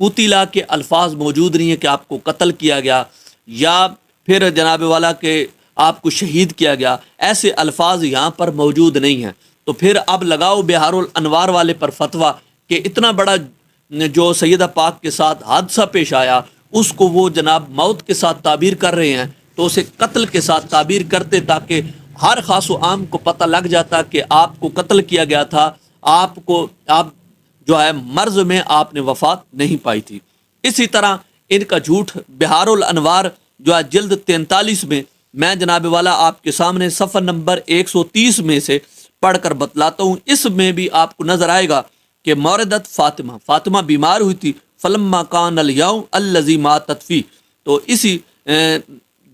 قتلا کے الفاظ موجود نہیں ہیں کہ آپ کو قتل کیا گیا، یا پھر جناب والا کہ آپ کو شہید کیا گیا، ایسے الفاظ یہاں پر موجود نہیں ہیں۔ تو پھر اب لگاؤ بہار الانوار والے پر فتویٰ کہ اتنا بڑا جو سیدہ پاک کے ساتھ حادثہ پیش آیا اس کو وہ جناب موت کے ساتھ تعبیر کر رہے ہیں، تو اسے قتل کے ساتھ تعبیر کرتے تاکہ ہر خاص و عام کو پتہ لگ جاتا کہ آپ کو قتل کیا گیا تھا، آپ جو ہے مرض میں آپ نے وفات نہیں پائی تھی۔ اسی طرح ان کا جھوٹ بہار الانوار جو ہے جلد 43 میں جناب والا آپ کے سامنے صفحہ نمبر 130 میں سے پڑھ کر بتلاتا ہوں۔ اس میں بھی آپ کو نظر آئے گا کہ موردت فاطمہ بیمار ہوئی تھی، فلما کان الیوم الذی ماتت فی، تو اسی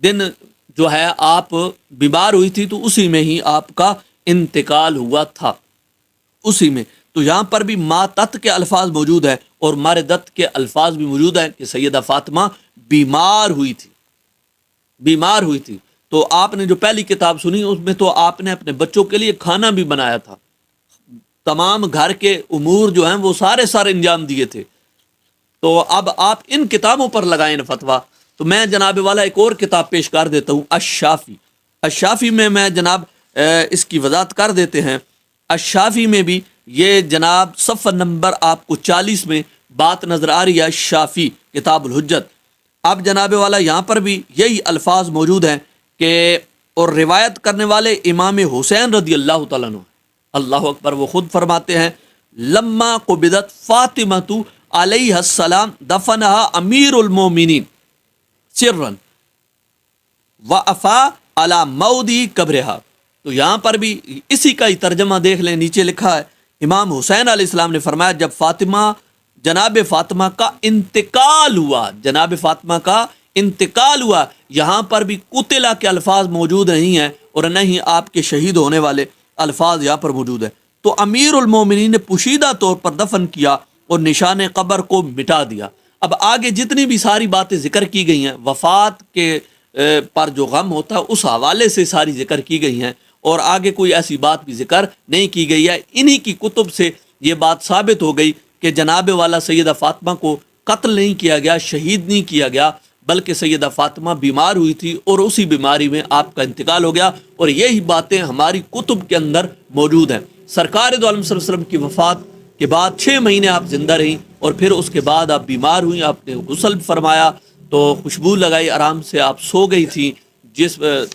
دن جو ہے آپ بیمار ہوئی تھی تو اسی میں ہی آپ کا انتقال ہوا تھا، اسی میں۔ تو یہاں پر بھی ماتت کے الفاظ موجود ہیں اور مردت کے الفاظ بھی موجود ہیں کہ سیدہ فاطمہ بیمار ہوئی تھی۔ تو آپ نے جو پہلی کتاب سنی اس میں تو آپ نے اپنے بچوں کے لیے کھانا بھی بنایا تھا، تمام گھر کے امور جو ہیں وہ سارے انجام دیے تھے۔ تو اب آپ ان کتابوں پر لگائیں فتویٰ۔ تو میں جناب والا ایک اور کتاب پیش کر دیتا ہوں، الشافی میں جناب اس کی وضاحت کر دیتے ہیں۔ الشافی میں بھی یہ جناب صفحہ نمبر آپ کو 40 میں بات نظر آ رہی ہے، شافی کتاب الحجت۔ اب جناب والا یہاں پر بھی یہی الفاظ موجود ہیں کہ اور روایت کرنے والے امام حسین رضی اللہ تعالیٰ عنہ، اللہ اکبر، وہ خود فرماتے ہیں لما قبضت فاطمۃ علیہ السلام دفنہا امیر المومنین سرا وافا علی مودی قبرہا۔ تو یہاں پر بھی اسی کا ہی ترجمہ دیکھ لیں، نیچے لکھا ہے امام حسین علیہ السلام نے فرمایا جب جناب فاطمہ کا انتقال ہوا، یہاں پر بھی قتلا کے الفاظ موجود نہیں ہیں اور نہ ہی آپ کے شہید ہونے والے الفاظ یہاں پر موجود ہیں۔ تو امیر المومنین نے پوشیدہ طور پر دفن کیا اور نشان قبر کو مٹا دیا۔ اب آگے جتنی بھی ساری باتیں ذکر کی گئی ہیں وفات کے پر جو غم ہوتا ہے اس حوالے سے ساری ذکر کی گئی ہیں، اور آگے کوئی ایسی بات بھی ذکر نہیں کی گئی ہے۔ انہی کی کتب سے یہ بات ثابت ہو گئی کہ جناب والا سیدہ فاطمہ کو قتل نہیں کیا گیا، شہید نہیں کیا گیا، بلکہ سیدہ فاطمہ بیمار ہوئی تھی اور اسی بیماری میں آپ کا انتقال ہو گیا، اور یہی باتیں ہماری کتب کے اندر موجود ہیں۔ سرکار دو عالم صلی اللہ علیہ وسلم کی وفات کے بعد 6 مہینے آپ زندہ رہیں، اور پھر اس کے بعد آپ بیمار ہوئیں، آپ نے غسل فرمایا تو خوشبو لگائی، آرام سے آپ سو گئی تھی،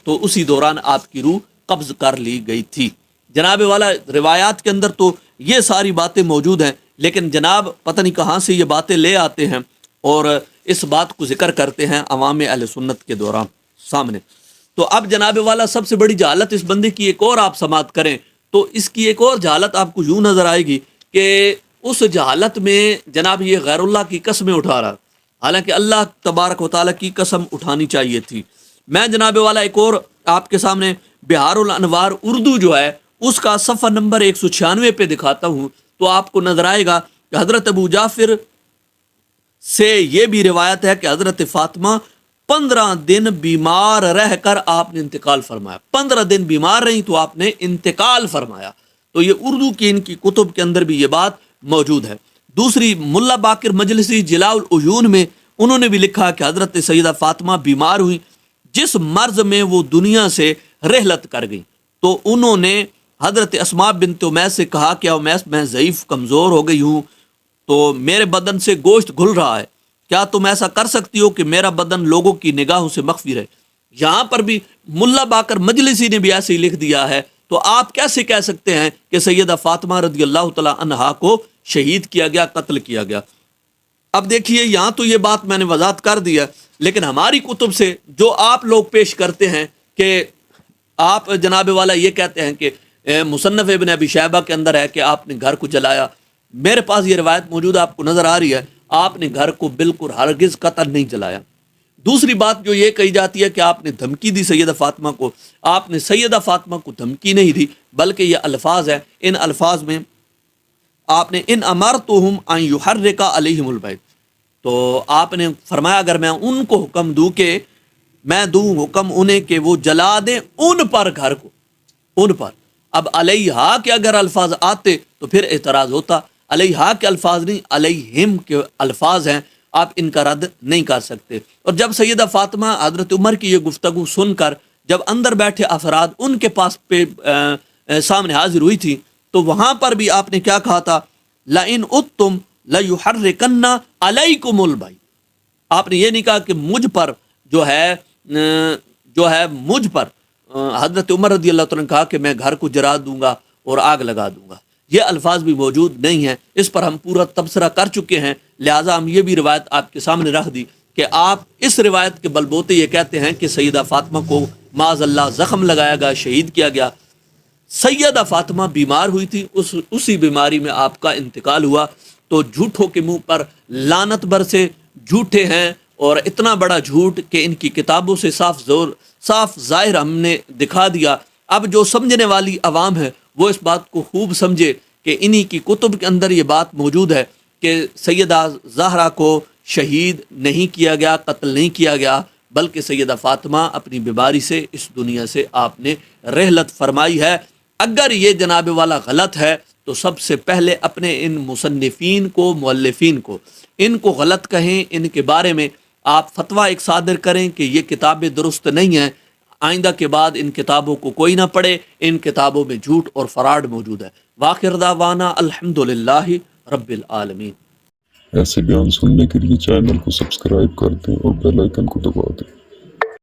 تو اسی دوران آپ کی روح قبض کر لی گئی تھی۔ جناب والا روایات کے اندر تو یہ ساری باتیں موجود ہیں، لیکن جناب پتہ نہیں کہاں سے یہ باتیں لے آتے ہیں اور اس بات کو ذکر کرتے ہیں عوام اہل سنت کے دوران سامنے۔ تو اب جناب والا سب سے بڑی جہالت اس بندے کی ایک اور آپ سماعت کریں تو اس کی ایک اور جہالت آپ کو یوں نظر آئے گی کہ اس جہالت میں جناب یہ غیر اللہ کی قسمیں اٹھا رہا، حالانکہ اللہ تبارک و تعالیٰ کی قسم اٹھانی چاہیے تھی۔ میں جناب والا ایک اور آپ کے سامنے بہار الانوار اردو جو ہے اس کا صفحہ نمبر 196 پہ دکھاتا ہوں، تو آپ کو نظر آئے گا کہ حضرت ابو جعفر سے یہ بھی روایت ہے کہ حضرت فاطمہ 15 دن بیمار رہ کر آپ نے انتقال فرمایا، 15 دن بیمار رہی تو آپ نے انتقال فرمایا۔ تو یہ اردو کی ان کی کتب کے اندر بھی یہ بات موجود ہے۔ دوسری ملا باقر مجلسی جلاء العیون میں انہوں نے بھی لکھا کہ حضرت سیدہ فاطمہ بیمار ہوئی، جس مرض میں وہ دنیا سے رحلت کر گئی، تو انہوں نے حضرت اسماء بنت امیس سے کہا کہ امیس میں ضعیف کمزور ہو گئی ہوں، تو میرے بدن سے گوشت گھل رہا ہے، کیا تم ایسا کر سکتی ہو کہ میرا بدن لوگوں کی نگاہوں سے مخفی رہے؟ یہاں پر بھی ملا باقر مجلسی نے بھی ایسے ہی لکھ دیا ہے، تو آپ کیسے کہہ سکتے ہیں کہ سیدہ فاطمہ رضی اللہ تعالی عنہا کو شہید کیا گیا، قتل کیا گیا؟ اب دیکھیے یہاں تو یہ بات میں نے وضاحت کر دیا، لیکن ہماری کتب سے جو آپ لوگ پیش کرتے ہیں کہ آپ جناب والا یہ کہتے ہیں کہ مصنف ابن ابی شیبہ کے اندر ہے کہ آپ نے گھر کو جلایا، میرے پاس یہ روایت موجود آپ کو نظر آ رہی ہے، آپ نے گھر کو بالکل ہرگز قطعاً نہیں جلایا۔ دوسری بات جو یہ کہی جاتی ہے کہ آپ نے دھمکی دی سیدہ فاطمہ کو، آپ نے سیدہ فاطمہ کو دھمکی نہیں دی، بلکہ یہ الفاظ ہیں، ان الفاظ میں آپ نے ان امرتہم ان یحرک علیہم البیت، تو آپ نے فرمایا اگر میں ان کو حکم دوں کہ میں دوں حکم انہیں کہ وہ جلا دیں ان پر گھر کو، ان پر۔ اب علیہا کے اگر الفاظ آتے تو پھر اعتراض ہوتا، علیہا کے الفاظ نہیں، علیہم کے الفاظ ہیں، آپ ان کا رد نہیں کر سکتے۔ اور جب سیدہ فاطمہ حضرت عمر کی یہ گفتگو سن کر جب اندر بیٹھے افراد ان کے پاس سامنے حاضر ہوئی تھی تو وہاں پر بھی آپ نے کیا کہا تھا؟ لَإِنْ أُتْتُمْ لَيُحَرِّكَنَّ عَلَيْكُمُ الْبَيْتَ۔ آپ نے یہ نہیں کہا کہ مجھ پر جو ہے مجھ پر حضرت عمر رضی اللہ تعالیٰ نے کہا کہ میں گھر کو جلا دوں گا اور آگ لگا دوں گا، یہ الفاظ بھی موجود نہیں ہیں، اس پر ہم پورا تبصرہ کر چکے ہیں، لہٰذا ہم یہ بھی روایت آپ کے سامنے رکھ دی کہ آپ اس روایت کے بلبوتے یہ کہتے ہیں کہ سیدہ فاطمہ کو معاذ اللہ زخم لگایا گیا، شہید کیا گیا۔ سیدہ فاطمہ بیمار ہوئی تھی، اسی بیماری میں آپ کا انتقال ہوا، تو جھوٹوں کے منہ پر لعنت برسے، جھوٹے ہیں، اور اتنا بڑا جھوٹ کہ ان کی کتابوں سے صاف ظاہر ہم نے دکھا دیا۔ اب جو سمجھنے والی عوام ہے وہ اس بات کو خوب سمجھے کہ انہی کی کتب کے اندر یہ بات موجود ہے کہ سیدہ زہرا کو شہید نہیں کیا گیا، قتل نہیں کیا گیا، بلکہ سیدہ فاطمہ اپنی بیماری سے اس دنیا سے آپ نے رحلت فرمائی ہے۔ اگر یہ جناب والا غلط ہے تو سب سے پہلے اپنے ان مصنفین کو، مؤلفین کو، ان کو غلط کہیں، ان کے بارے میں آپ فتویٰ ایک صادر کریں کہ یہ کتابیں درست نہیں ہیں، آئندہ کے بعد ان کتابوں کو کوئی نہ پڑھے، ان کتابوں میں جھوٹ اور فراڈ موجود ہے۔ وآخر دعوانا الحمدللہ رب العالمین۔ ایسے بیان سننے کے لیے چینل کو سبسکرائب کر دیں اور بیل آئیکن کو دبا دیں۔